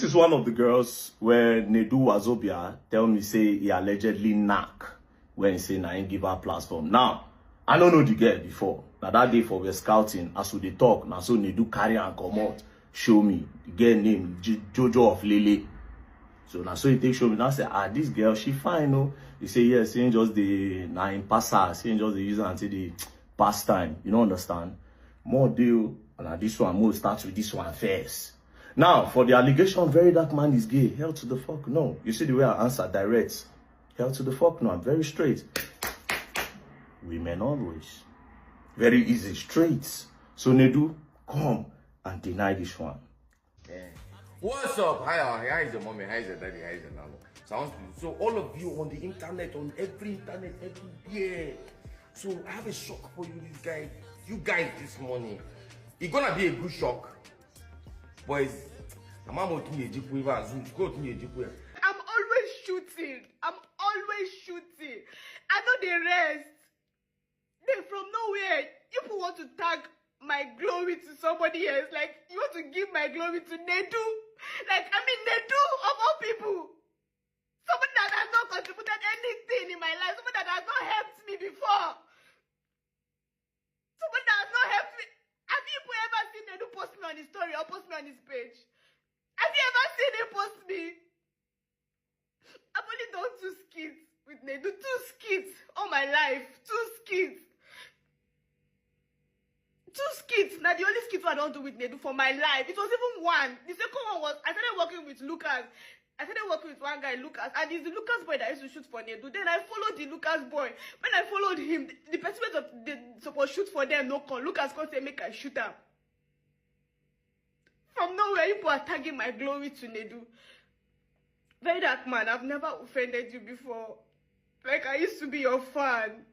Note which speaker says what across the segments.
Speaker 1: This is one of the girls where Nedu Wazobia tell me say he allegedly knock when he say na him give her platform. Now, I don't know the girl before. Now that day for we scouting, as we dey talk, now so Nedu carry and come out, show me the girl name Jojo of Lele. So now so he take show me. Now say, this girl she fine, no. He say yes, she ain't just the nine passer, she ain't just the user until the pastime. You don't understand? More deal, and this one more starts with this one first. Now, for the allegation, Verydarkman is gay. Hell to the fuck no. You see the way I answer direct. Hell to the fuck no. I'm very straight. Women always. Very easy, straight. So Nedu, come and deny this one.
Speaker 2: Yeah. What's up? How is your mommy? How is your daddy? How is your nana? So all of you on the internet, on every internet, everywhere. So I have a shock for you, this guy. You guys this morning. It's gonna be a good shock. Boys, I'm always shooting.
Speaker 3: I know the rest. They from nowhere. People want to tag my glory to somebody else. Like, you want to give my glory to Nedu. Like, I mean, Nedu of all people. Somebody that has not contributed anything in my life. Somebody that has not helped me before. Somebody that has not helped me. Have you ever seen Nedu post me on his story or post me on his page? Have you ever seen him post me? I've only done 2 skits with Nedu. 2 skits all my life. 2 skits. 2 skits. Now the only skit I don't do with Nedu for my life. It was even one. The second one was I started working with Lucas. I started working with one guy, Lucas, and it's the Lucas boy that used to shoot for Nedu. Then I followed the Lucas boy. When I followed him, the person was supposed to shoot for them, no call. Lucas called say make I shoot him. From nowhere, people are tagging my glory to Nedu. Verydarkman, I've never offended you before. Like, I used to be your fan.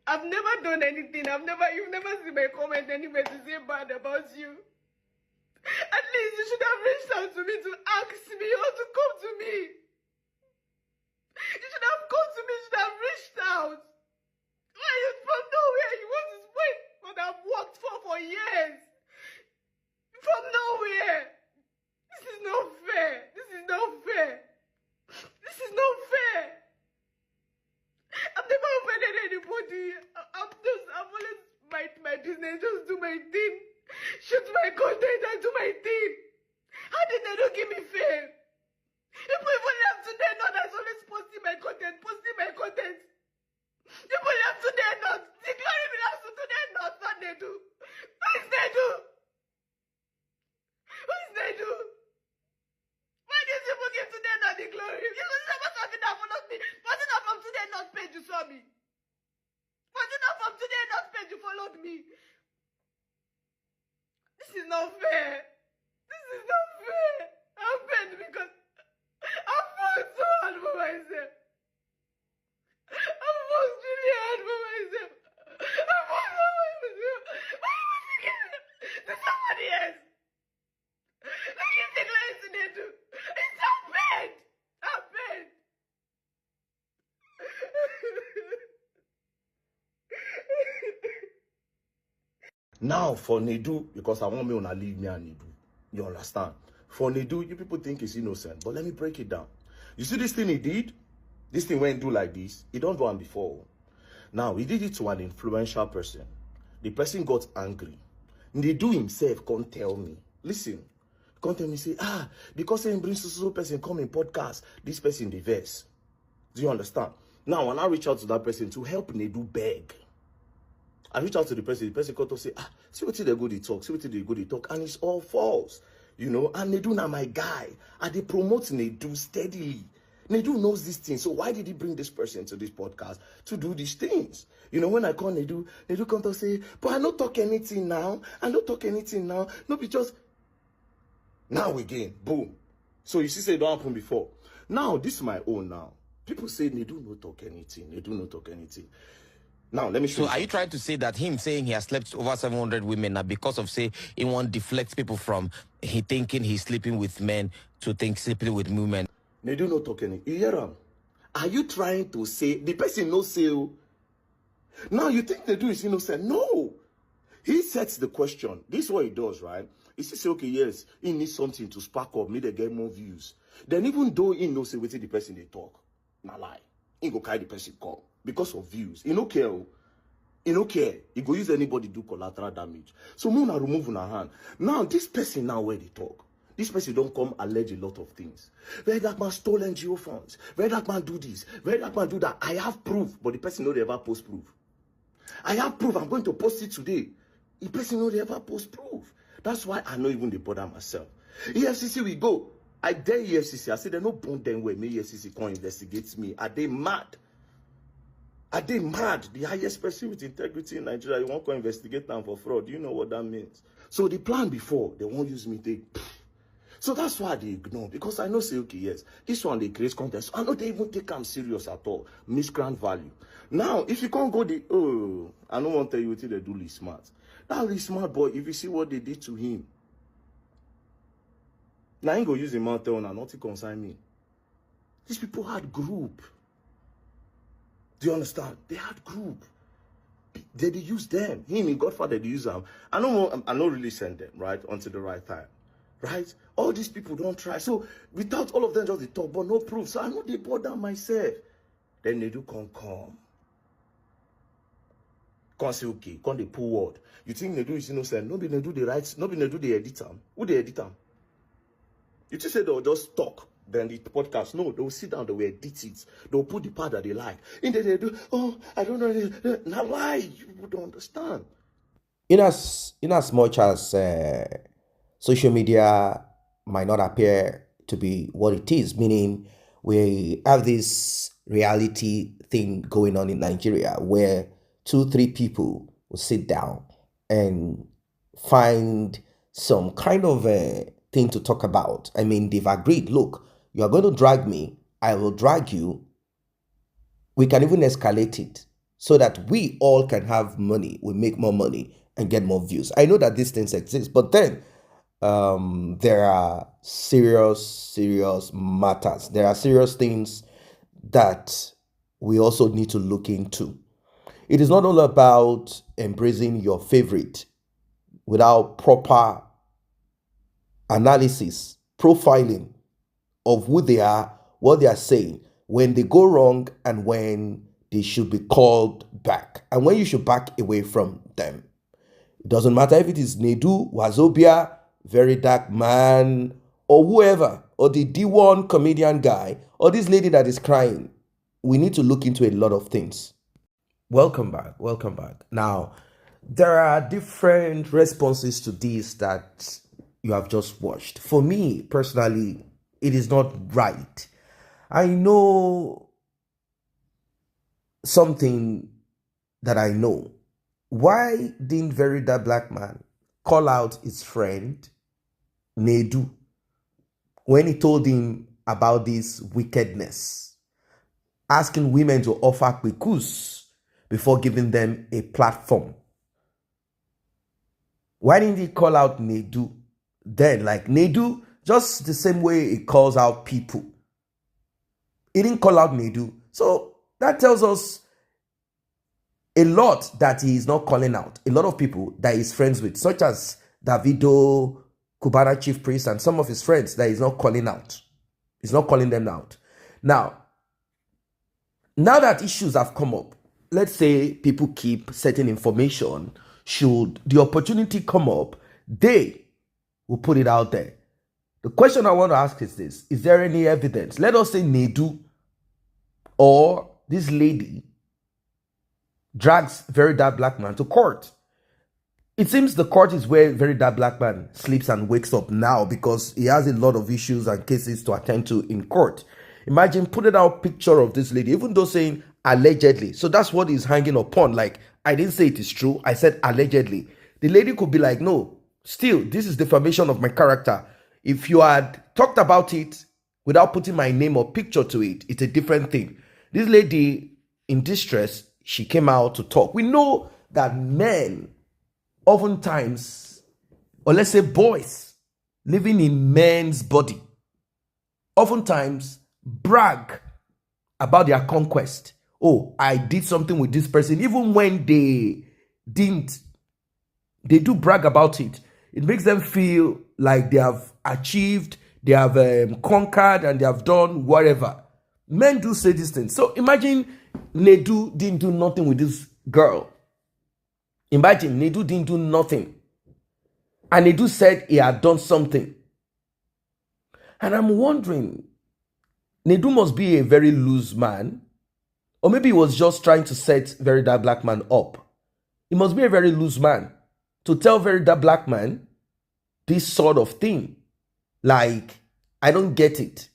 Speaker 3: I've never done anything. You've never seen my comment anywhere to say bad about you. At least you should have reached out to me to ask me or to come to me. You should have come to me, you should have reached out. Why you from nowhere? You want to spoil what I've worked for years. From nowhere. This is not fair. This is not fair. This is not fair. I've never offended anybody. I've always mind my business, just do my thing. Shoot my content and do my thing. How did they not give me fame? People even left today not as always posting my content. People left today not. The glory belongs to today not Nedu. Who is Nedu? Who is Nedu? Why did people give today not the glory? You know something that followed me. Was it not from today not page you saw me? Was it not from today not page you followed me? This is not fair. This is not fair. I'm bent because I've fought so hard for myself. I've fought really hard for myself. I've fought so hard for myself. Why am I thinking to somebody else? Like you think like to Nedu. It's so bad. I'm bad.
Speaker 1: Now for Nedu, because I want me to leave me and Nedu. You understand? For Nedu, you people think he's innocent, but let me break it down. You see this thing he did? This thing went do like this. He don't do it before. Now, he did it to an influential person. The person got angry. Nedu himself can't tell me. Listen. Can't tell me, say, because he brings so person come in podcast, this person the verse. Do you understand? Now, when I reach out to that person to help Nedu beg, I reach out to the person come to say, see what they go to talk, and it's all false. You know, and Nedu na my guy. And they promote Nedu steadily. Nedu knows these things. So why did he bring this person to this podcast to do these things? You know, when I call Nedu come to say, but I don't talk anything now. No, be just now again, boom. So you see, say it don't happen before. Now, this is my own now. People say Nedu no talk anything. Now, let me show you.
Speaker 4: So are you trying to say that him saying he has slept over 700 women now because of, say, he won't deflect people from he thinking he's sleeping with men to think sleeping with women?
Speaker 1: Nedu no talk anything. You hear him? Are you trying to say, the person no say, now you think Nedu is innocent? No. He sets the question. This is what he does, right? He still say, okay, yes, he needs something to spark up, make they get more views. Then even though he knows say the person they talk, na lie, he go carry the person come because of views. He no care. He no care. He go use anybody do collateral damage. So Muna remove una hand. Now this person now where they talk. This person don't come allege a lot of things. Verydarkman stole NGO funds. Verydarkman do this. Verydarkman do that. I have proof, but the person no dey ever post proof. I have proof. I'm going to post it today. The person no dey ever post proof. That's why I no even dey bother myself. EFCC we go. I dare EFCC. I say they no bond them way. May EFCC come investigate me. Are they mad? Are they mad? The highest person with integrity in Nigeria, you won't go investigate them for fraud. Do you know what that means? So the plan before, they won't use me. So that's why they ignore. Because I know say, okay, yes, this one they create content. So I know they even take them serious at all. Miscreant value. Now, if you can't go the, oh, I don't want to tell you what they do really smart. That really smart boy, if you see what they did to him, now I ain't go use the mouth and nothing concern me. These people had group. Do you understand? They had group. They use them. Him and Godfather, they use them. I don't really send them, right, until the right time. Right? All these people don't try. So without all of them just they talk, but no proof. So I know they bother myself. Then Nedu come. Can't say okay. Can't they pull word. You think Nedu is innocent? No be Nedu the rights. No be Nedu the edit them. Who they edit them? You just say they'll just talk. Then the podcast, no, they'll sit down, they will edit it. They'll put the part that they like. And then they do, oh, I don't know. Now why? You don't understand.
Speaker 5: In as much as social media might not appear to be what it is, meaning we have this reality thing going on in Nigeria where 2-3 people will sit down and find some kind of thing to talk about. I mean, they've agreed, look, you are going to drag me, I will drag you. We can even escalate it so that we all can have money. We make more money and get more views. I know that these things exist, but then there are serious matters. There are serious things that we also need to look into. It is not all about embracing your favorite without proper analysis, profiling of who they are, what they are saying, when they go wrong, and when they should be called back, and when you should back away from them. It doesn't matter if it is Nedu, Wazobia, Verydarkman, or whoever, or the D1 comedian guy, or this lady that is crying. We need to look into a lot of things. Welcome back. Now, there are different responses to this that you have just watched. For me, personally, it is not right. I know something that I know. Why didn't Verydarkman call out his friend Nedu when he told him about this wickedness, asking women to offer quikus before giving them a platform? Why didn't he call out Nedu then? Like Nedu, just the same way he calls out people. He didn't call out Nedu. So that tells us a lot that he is not calling out. A lot of people that he's friends with, such as Davido, Cubana Chief Priest, and some of his friends that he's not calling out. He's not calling them out. Now that issues have come up, let's say people keep certain information. Should the opportunity come up, they will put it out there. The question I want to ask is this: is there any evidence? Let us say Nedu or this lady drags Verydarkman to court. It seems the court is where Verydarkman sleeps and wakes up now, because he has a lot of issues and cases to attend to in court. Imagine putting out picture of this lady, even though saying allegedly. So that's what he's hanging upon. Like, I didn't say it is true. I said allegedly. The lady could be like, no, still, this is defamation of my character. If you had talked about it without putting my name or picture to it, it's a different thing. This lady in distress, she came out to talk. We know that men, oftentimes, or let's say boys, living in men's body, oftentimes brag about their conquest. Oh, I did something with this person. Even when they didn't, they do brag about it. it makes them feel like they have achieved, they have conquered, and they have done whatever. Men do say these things. So imagine Nedu didn't do nothing with this girl. Imagine Nedu didn't do nothing. And Nedu said he had done something. And I'm wondering, Nedu must be a very loose man. Or maybe he was just trying to set Verydarkman up. He must be a very loose man to tell Verydarkman this sort of thing. Like, I don't get it.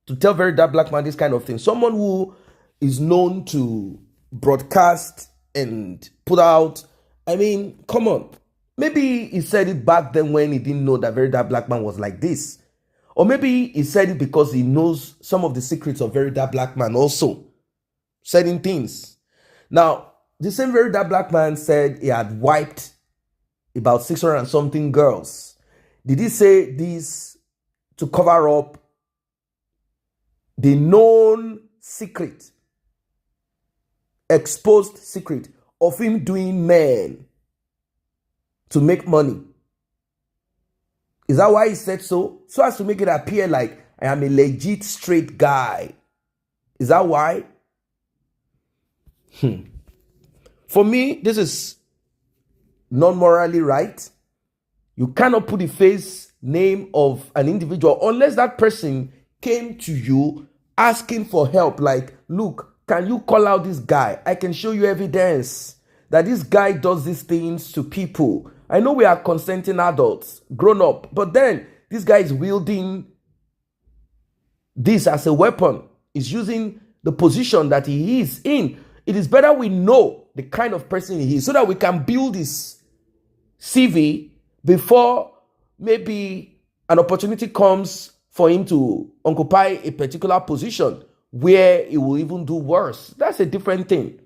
Speaker 5: To tell Verydarkman this kind of thing. Someone who is known to broadcast and put out. I mean, come on. Maybe he said it back then when he didn't know that Verydarkman was like this. Or maybe he said it because he knows some of the secrets of Verydarkman also. Certain things. Now, the same Verydarkman said he had wiped about 600 and something girls. Did he say this to cover up the known secret, exposed secret of him doing men to make money? Is that why he said so? So as to make it appear like I am a legit straight guy. Is that why? For me, this is not morally right. You cannot put the face name of an individual unless that person came to you asking for help. Like, look, can you call out this guy? I can show you evidence that this guy does these things to people. I know we are consenting adults, grown up, but then this guy is wielding this as a weapon. He's using the position that he is in. It is better we know the kind of person he is so that we can build his CV before maybe an opportunity comes for him to occupy a particular position where he will even do worse. That's a different thing.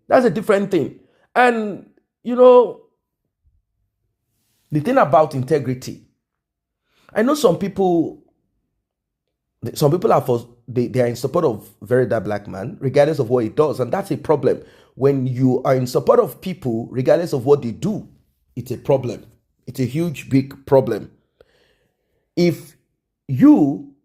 Speaker 5: That's a different thing. And, you know, the thing about integrity, I know some people are they are in support of Verydarkman, regardless of what he does, and that's a problem. When you are in support of people, regardless of what they do, it's a problem. It's a huge, big problem. If you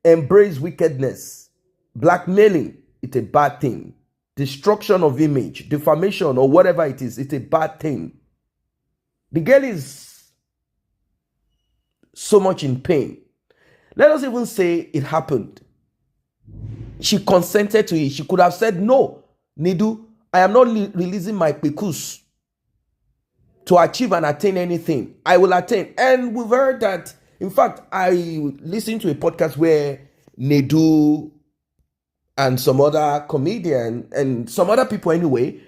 Speaker 5: embrace wickedness, blackmailing, it's a bad thing. Destruction of image, defamation, or whatever it is, it's a bad thing. The girl is so much in pain. Let us even say it happened. She consented to it. She could have said, no, Nedu, I am not releasing my pekus to achieve and attain anything. I will attain. And we've heard that. In fact, I listened to a podcast where Nedu and some other comedian and some other people anyway,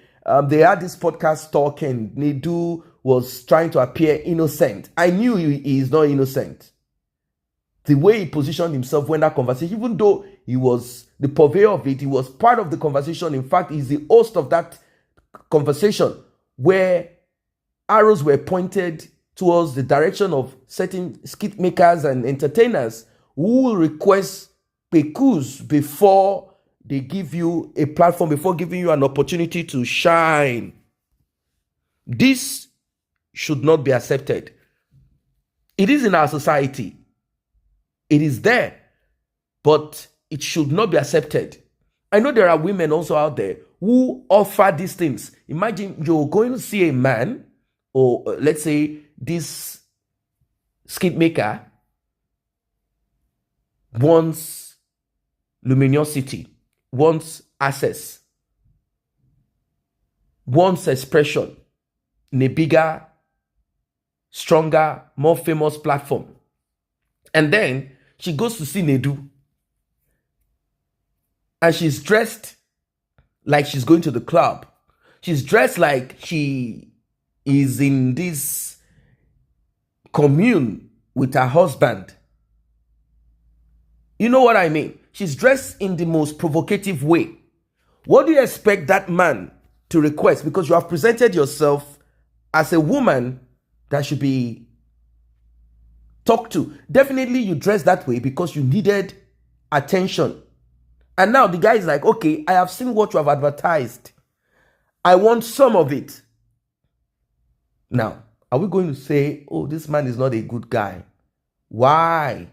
Speaker 5: they had this podcast talk and Nedu was trying to appear innocent. I knew he is not innocent. The way he positioned himself when that conversation, even though he was the purveyor of it, he was part of the conversation. In fact, he's the host of that conversation where arrows were pointed towards the direction of certain skit makers and entertainers who will request pekus before they give you a platform, before giving you an opportunity to shine. This should not be accepted. It is in our society. It is there, but it should not be accepted. I know there are women also out there who offer these things. Imagine you're going to see a man, or let's say this skit maker wants luminosity, wants access, wants expression in a bigger, stronger, more famous platform. And then she goes to see Nedu. And she's dressed like she's going to the club. She's dressed like she is in this commune with her husband. You know what I mean? She's dressed in the most provocative way. What do you expect that man to request? Because you have presented yourself as a woman that should be talked to. Definitely you dress that way because you needed attention. And now the guy is like, okay, I have seen what you have advertised. I want some of it. Now, Are we going to say, oh, this man is not a good guy? Why?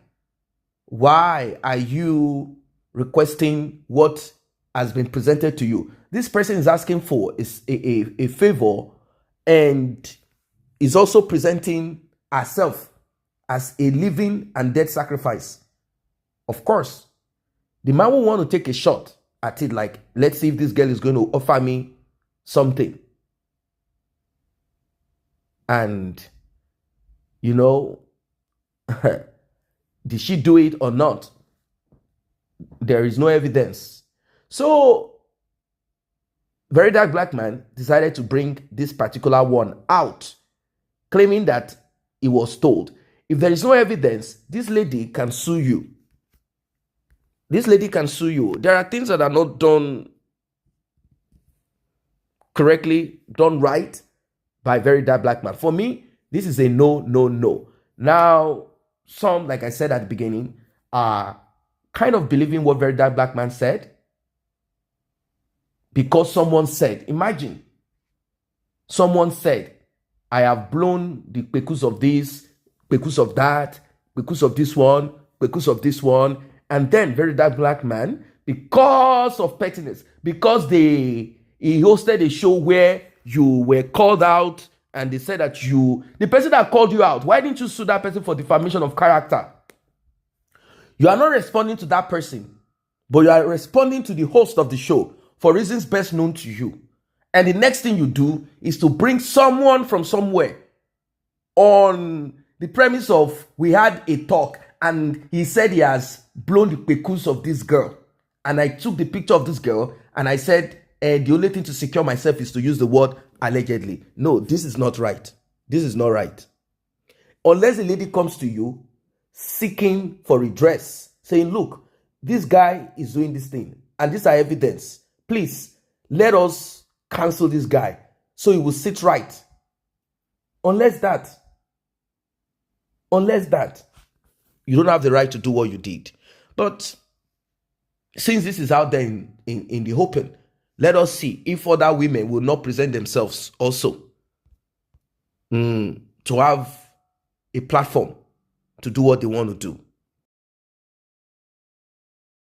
Speaker 5: Why are you requesting what has been presented to you? This person is asking for is a favor and is also presenting herself as a living and dead sacrifice. Of course, the man will want to take a shot at it, like, let's see if this girl is going to offer me something. And, you know, did she do it or not? There is no evidence. So, Verydarkman decided to bring this particular one out, claiming that he was told. If there is no evidence, this lady can sue you. This lady can sue you. There are things that are not done correctly, done right by Verydarkman. For me, this is a no, no, no. Now, some, like I said at the beginning, are kind of believing what Verydarkman said because someone said, imagine, someone said, I have blown the pekus of this, pekus of that, pekus of this one, pekus of this one, and then Verydarkman, because of pettiness, because he hosted a show where you were called out and they said that the person that called you out, why didn't you sue that person for defamation of character? You are not responding to that person, but you are responding to the host of the show for reasons best known to you. And the next thing you do is to bring someone from somewhere on the premise of we had a talk and he said he has blown the pekus of this girl. And I took the picture of this girl and I said, the only thing to secure myself is to use the word allegedly. No, this is not right. This is not right. Unless the lady comes to you seeking for redress, saying, look, this guy is doing this thing and these are evidence. Please, let us cancel this guy so he will sit right. Unless that, you don't have the right to do what you did. But since this is out there in the open, let us see if other women will not present themselves also to have a platform to do what they want to do.